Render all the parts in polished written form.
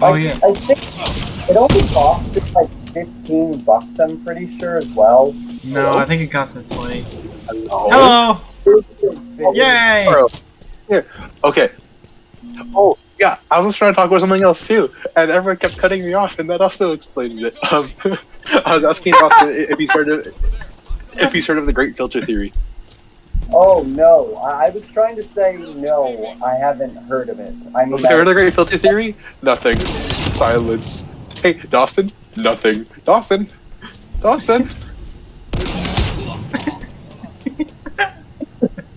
Oh yeah. I think it only costed like $15, I'm pretty sure as well. No, I think it costs us 20. Hello. Hello! Yay! Hello. Here. Okay. Oh, yeah. I was just trying to talk about something else too, and everyone kept cutting me off, and that also explains it. I was asking Austin if he's heard of the Great Filter Theory. Oh no, I was trying to say no, I haven't heard of it. I mean, Was heard of the Great Filter Theory? Nothing. Silence. Hey, Dawson. Nothing. Dawson. Dawson.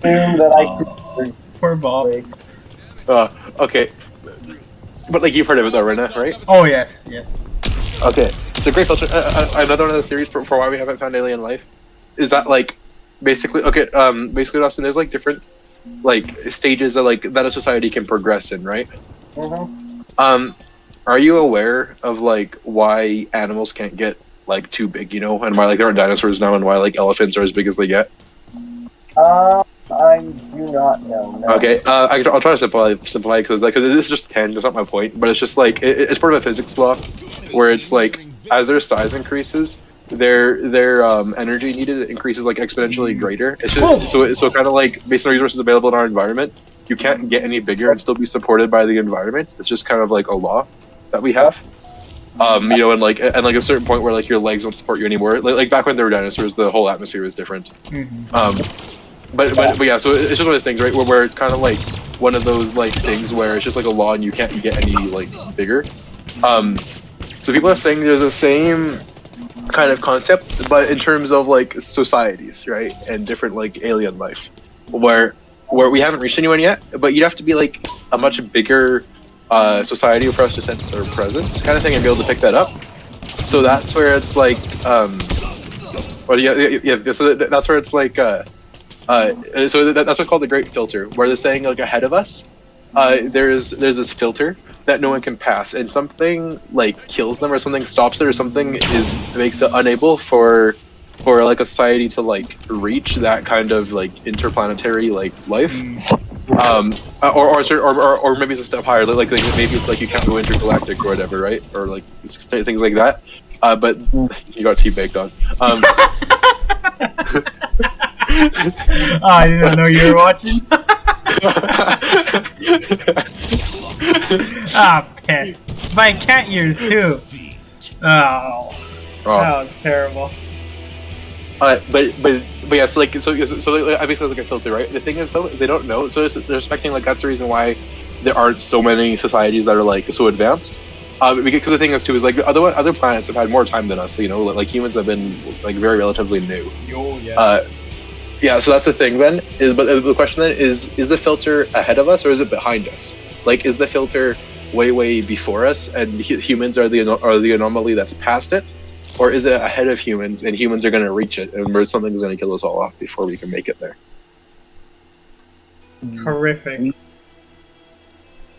assumed that I could. Poor Bob. Okay. But like you've heard of it though, right? Oh yes, yes. Okay. So Great Filter. Another one of the theories for why we haven't found alien life is that like basically Dawson, there's like different like stages of like that a society can progress in, right? Mm-hmm. Are you aware of like why animals can't get like too big, and why like there aren't dinosaurs now, and why like elephants are as big as they get? I do not know. No. Okay, I'll try to simplify because this is just 10. That's not my point, but it's just like it's part of a physics law, where it's like as their size increases, their energy needed increases like exponentially greater. It's just so kind of like based on resources available in our environment, you can't get any bigger and still be supported by the environment. It's just kind of like a law that we have. And like at a certain point where like your legs won't support you anymore. Like back when there were dinosaurs, the whole atmosphere was different. But yeah, so it's just one of those things, right? Where it's kind of like one of those like things where it's just like a law and you can't get any like bigger. So people are saying there's the same kind of concept, but in terms of like societies, right, and different like alien life, where we haven't reached anyone yet, but you'd have to be like a much bigger society for us to sense our presence, kind of thing, and be able to pick that up. So that's where it's like, So that's where it's like. So that's what's called the Great Filter, where they're saying like ahead of us, there's this filter that no one can pass, and something like kills them, or something stops it, or something makes it unable for like a society to like reach that kind of like interplanetary like life, or maybe it's a step higher, like maybe it's like you can't go intergalactic or whatever, right, or like things like that. But you got tea-baked on. Oh, I didn't know you were watching. Piss. My cat ears too. Oh, that was terrible. But yeah, so obviously like a filter, right? The thing is though, they don't know, so they're expecting like that's the reason why there aren't so many societies that are like so advanced. Because the thing is too is like other planets have had more time than us. Like humans have been like very relatively new. Oh yeah. Yeah, so that's the thing then. But the question then is the filter ahead of us or is it behind us? Like, is the filter way before us and humans are the anomaly that's past it, or is it ahead of humans and humans are going to reach it and something's going to kill us all off before we can make it there? Horrific.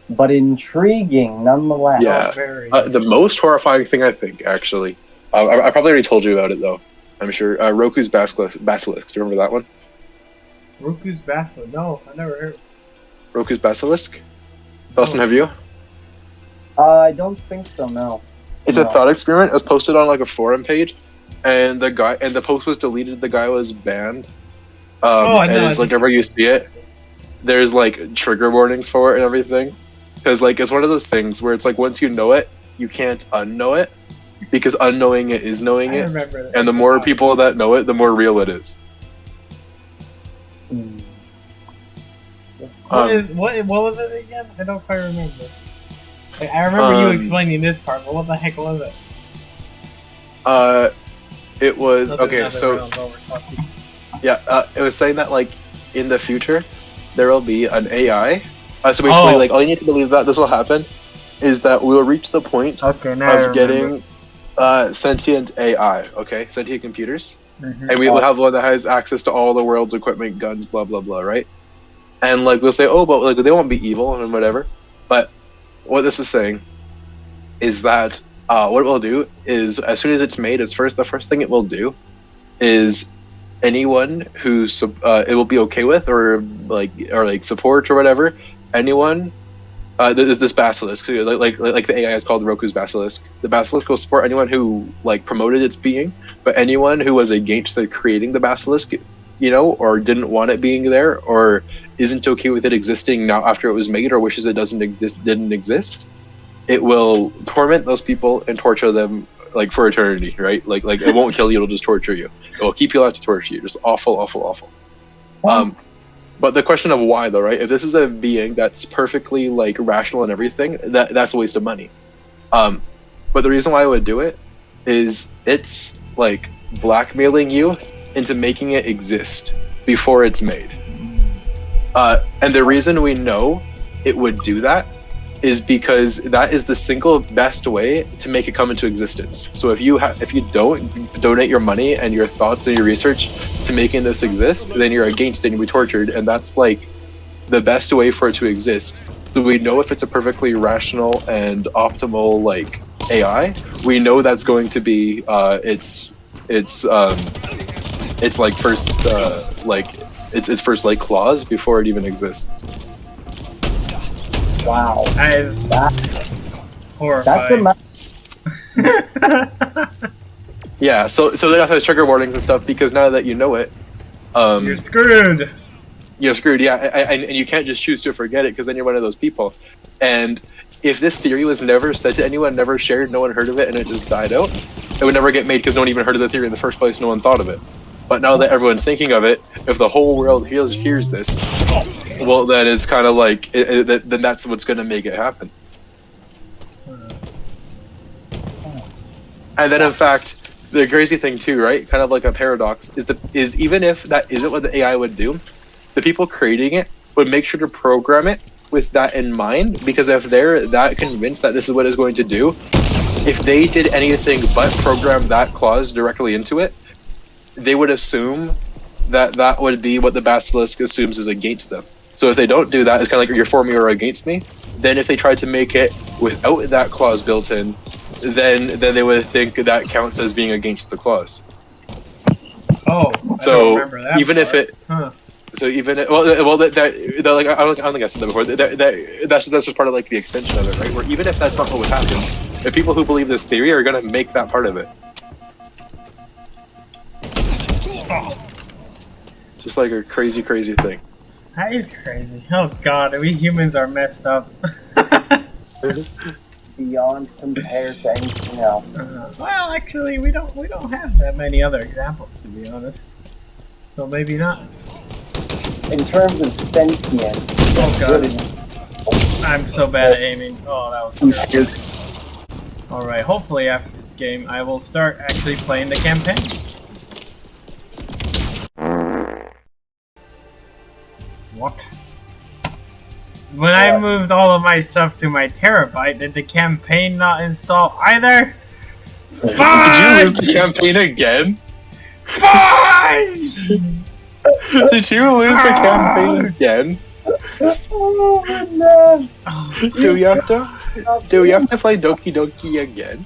But intriguing nonetheless. Yeah. The most horrifying thing I think actually, I probably already told you about it though. I'm sure. Roku's Basilisk. Do you remember that one? Roku's Basilisk? No, I never heard. Roku's Basilisk? Dawson, have you? I don't think so, no. It's a thought experiment. It was posted on like a forum page, and the post was deleted. The guy was banned. And it's like whenever you see it, there's like trigger warnings for it and everything. Because like it's one of those things where it's like once you know it, you can't unknow it. Because unknowing it is knowing it, and the more people that know it, the more real it is. What was it again? I don't quite remember. I remember you explaining this part, but what the heck was it? It was okay. So it was saying that like in the future there will be an AI. So basically, like all you need to believe that this will happen is that we will reach the point of getting sentient AI, sentient computers, and we will have one that has access to all the world's equipment, guns, blah blah blah, right? And like we'll say, oh, but like they won't be evil and whatever. But what this is saying is that what it will do is as soon as it's made, the first thing it will do is anyone who it will be okay with or support or whatever, anyone This Basilisk, like the AI is called Roku's Basilisk. The Basilisk will support anyone who like promoted its being, but anyone who was against the creating the Basilisk, or didn't want it being there, or isn't okay with it existing now after it was made, or wishes it didn't exist, it will torment those people and torture them like for eternity, right? Like it won't kill you; it'll just torture you. It will keep you alive to torture you. Just awful, awful, awful. But the question of why, though, right? If this is a being that's perfectly like rational and everything, that's a waste of money. But the reason why I would do it is it's like blackmailing you into making it exist before it's made. And the reason we know it would do that is because that is the single best way to make it come into existence. So if you don't donate your money and your thoughts and your research to making this exist, then you're against it and you'll be tortured, and that's like the best way for it to exist. So we know if it's a perfectly rational and optimal like AI, we know that's going to be its like first its first like clause before it even exists. Wow. That is horrifying. Yeah, so they have to have trigger warnings and stuff because now that you know it, you're screwed. You're screwed, yeah, and you can't just choose to forget it because then you're one of those people. And if this theory was never said to anyone, never shared, no one heard of it, and it just died out, it would never get made because no one even heard of the theory in the first place. No one thought of it. But now that everyone's thinking of it, if the whole world hears this, well, then it's kind of like then that's what's going to make it happen. And then, in fact, the crazy thing too, right? Kind of like a paradox is even if that isn't what the AI would do, the people creating it would make sure to program it with that in mind, because if they're that convinced that this is what it's going to do, if they did anything but program that clause directly into it, they would assume that would be what the Basilisk assumes is against them. So if they don't do that, it's kind of like you're for me or against me. Then if they tried to make it without that clause built in, then they would think that counts as being against the clause. Oh, so I don't remember that even part. if it, so even it, well, that like I don't think I said that before. That's just part of like the extension of it, right? Where even if that's not what would happen, the people who believe this theory are gonna make that part of it. Just like a crazy thing. That is crazy. Oh god, we humans are messed up. Beyond compared to anything else. Well, actually, we don't have that many other examples, to be honest. So maybe not. In terms of sentient, Oh god, I'm so bad at aiming. Oh, that was terrible. All right, hopefully after this game, I will start actually playing the campaign. What? When I moved all of my stuff to my terabyte, did the campaign not install either? Did you lose the campaign again? Fine! Did you lose the campaign again? Oh no! Do we have to play Doki Doki again?